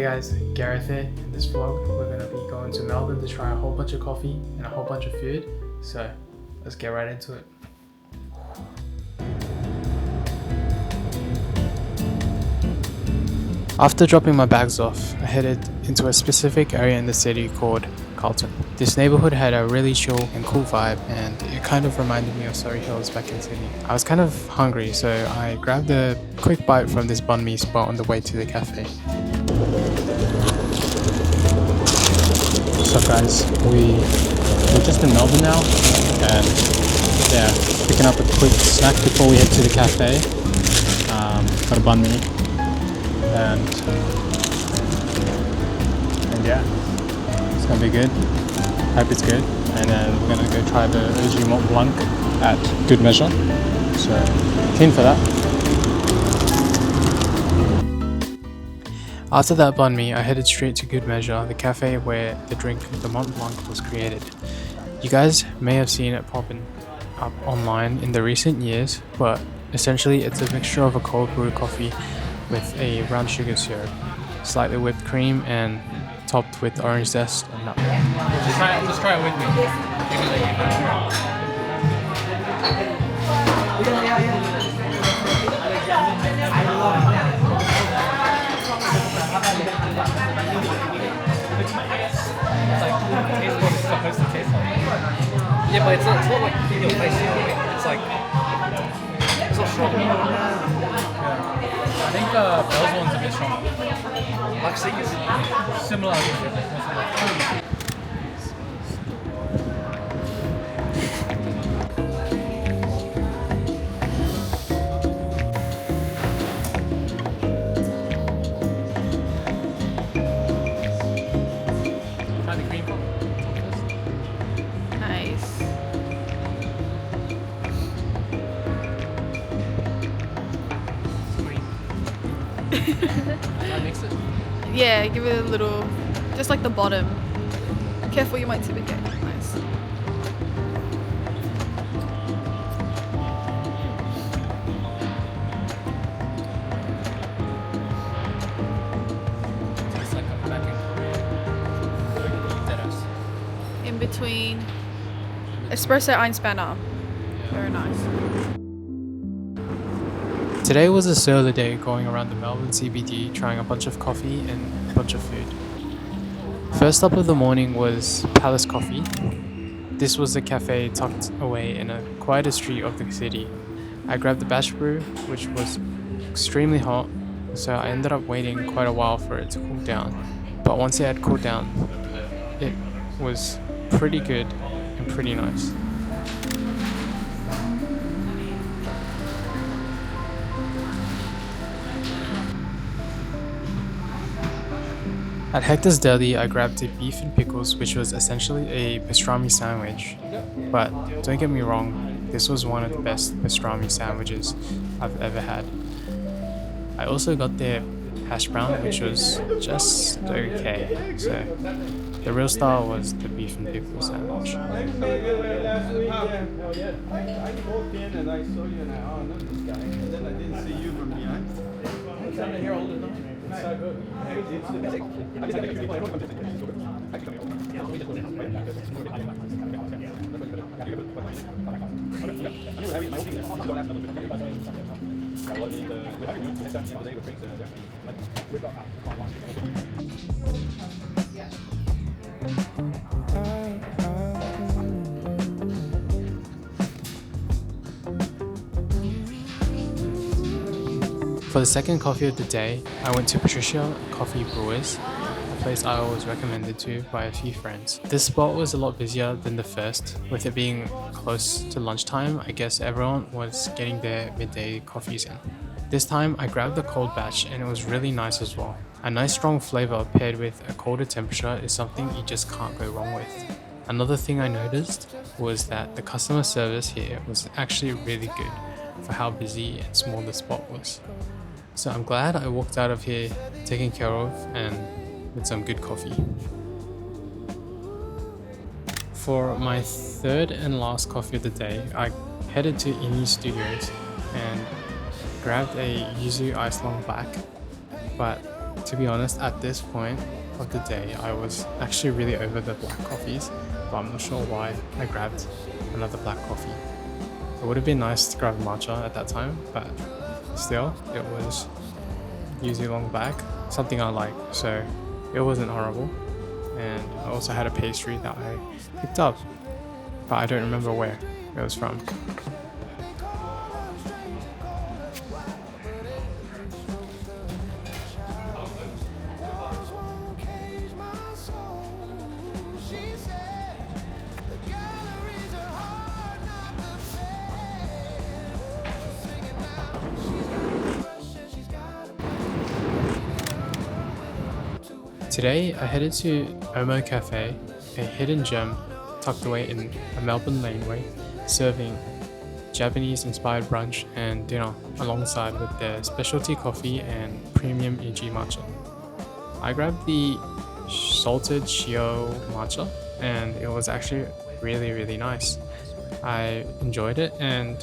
guys, Gareth here. In this vlog, we're going to be going to Melbourne to try a whole bunch of coffee and a whole bunch of food. So let's get right into it. After dropping my bags off, I headed into a specific area in the city called Carlton. This neighborhood had a really chill and cool vibe, and it kind of reminded me of Surrey Hills back in Sydney. I was kind of hungry, so I grabbed a quick bite from this banh mi spot on the way to the cafe. What's up guys, we're just in Melbourne now, and yeah, picking up a quick snack before we head to the cafe. Got a banh mi. And yeah, it's gonna be good. Hope it's good. And then we're gonna go try the OG Mont Blanc at Good Measure. So keen for that. After that banh mi, I headed straight to Good Measure, the cafe where the drink, the Mont Blanc, was created. You guys may have seen it popping up online in the recent years, but essentially it's a mixture of a cold brew coffee with a brown sugar syrup, slightly whipped cream, and topped with orange zest and nutmeg. Just try it with me. Yeah, but it's not like in your face, it's like, it's not strong. I think Bell's one's a bit stronger. Like Seekers? Similar. Try the cream one. Nice. Try mix it. Yeah, give it a little, just like the bottom. Careful, you might tip it. Okay, nice. Tastes like I'm back in Korea. In between espresso Einspanner. Very nice. Today was a solo day going around the Melbourne CBD trying a bunch of coffee and a bunch of food. First up of the morning was Palace Coffee. This was a cafe tucked away in a quieter street of the city. I grabbed the batch brew, which was extremely hot, so I ended up waiting quite a while for it to cool down. But once it had cooled down, it was pretty good and pretty nice. At Hector's Deli, I grabbed a beef and pickles, which was essentially a pastrami sandwich. But don't get me wrong, this was one of the best pastrami sandwiches I've ever had. I also got their hash brown, which was just okay. So the real star was the beef and pickles sandwich. I walked in and I saw you and I, oh, I know this guy. And then I didn't see you from behind. It's so good. It's the basic. For the second coffee of the day, I went to Patricia Coffee Brewers, a place I was recommended to by a few friends. This spot was a lot busier than the first, with it being close to lunchtime. I guess everyone was getting their midday coffees in. This time I grabbed the cold batch and it was really nice as well. A nice strong flavor paired with a colder temperature is something you just can't go wrong with. Another thing I noticed was that the customer service here was actually really good for how busy and small the spot was. So I'm glad I walked out of here taken care of and with some good coffee. For my third and last coffee of the day, I headed to Ini Studios and grabbed a Yuzu Ice Long Black, but To be honest, at this point of the day, I was actually really over the black coffees, but I'm not sure why I grabbed another black coffee. It would have been nice to grab matcha at that time, but still, it was usually long black, something I like, so it wasn't horrible. And I also had a pastry that I picked up, but I don't remember where it was from. Today I headed to Omo Cafe, a hidden gem tucked away in a Melbourne laneway, serving Japanese-inspired brunch and dinner alongside with their specialty coffee and premium Iji matcha. I grabbed the salted shio matcha and it was actually really nice. I enjoyed it and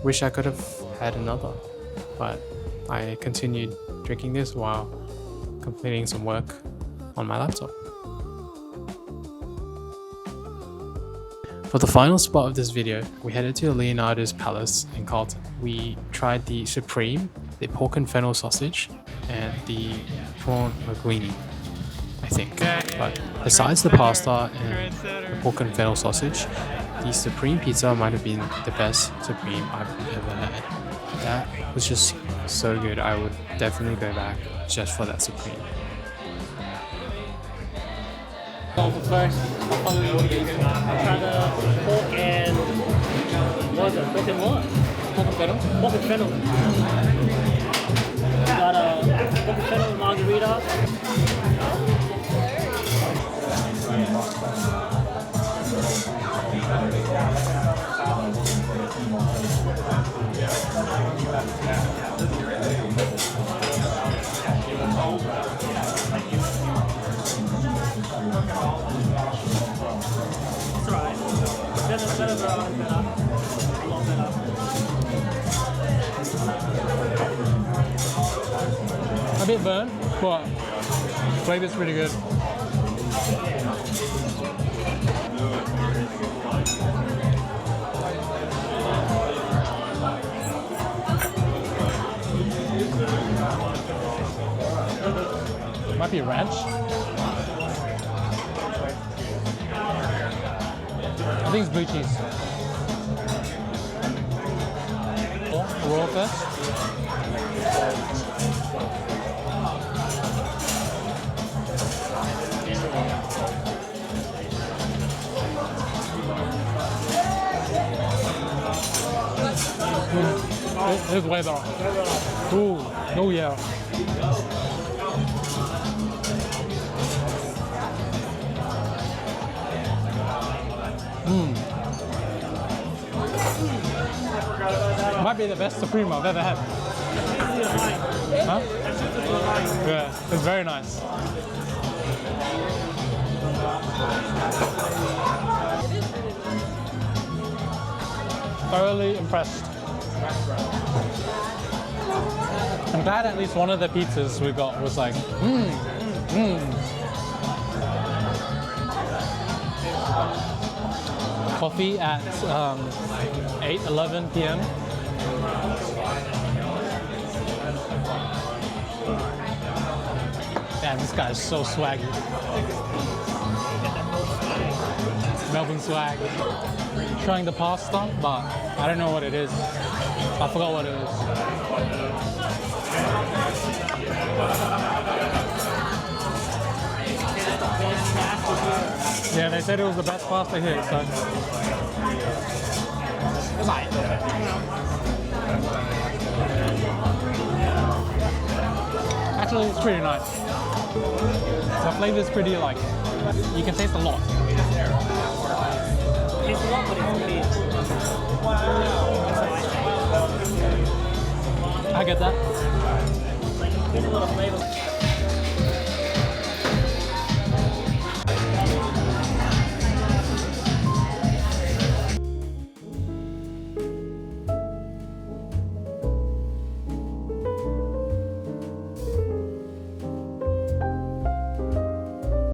wish I could have had another, but I continued drinking this while completing some work on my laptop. For the final spot of this video, we headed to Leonardos Palace in Carlton. We tried the Supreme, the pork and fennel sausage, and the prawn linguine, I think. But besides the pasta and the pork and fennel sausage, the Supreme pizza might have been the best Supreme I've ever had. That was just so good. I would definitely go back just for that Supreme. First, probably try the pork and what was it? Pork and what? Pork and fennel. Pork and fennel. Got a pork and fennel margarita. A bit burnt, but flavor's pretty good. Might be ranch. I think it's blue cheese. Raw first. It's way better. Ooh, oh yeah. Might be the best Supreme I've ever had. Huh? Yeah, it's very nice. Thoroughly impressed. I'm glad at least one of the pizzas we got was like, Coffee at 8:11 p.m. Man, this guy is so swaggy. Melbourne swag. Trying the pasta, but I don't know what it is. I forgot what it is. Yeah, they said it was the best pasta here, so. Actually, it's pretty nice. The flavor is pretty like, you can taste a lot. Tastes a lot, but it's okay. I get that. There's a lot of flavor.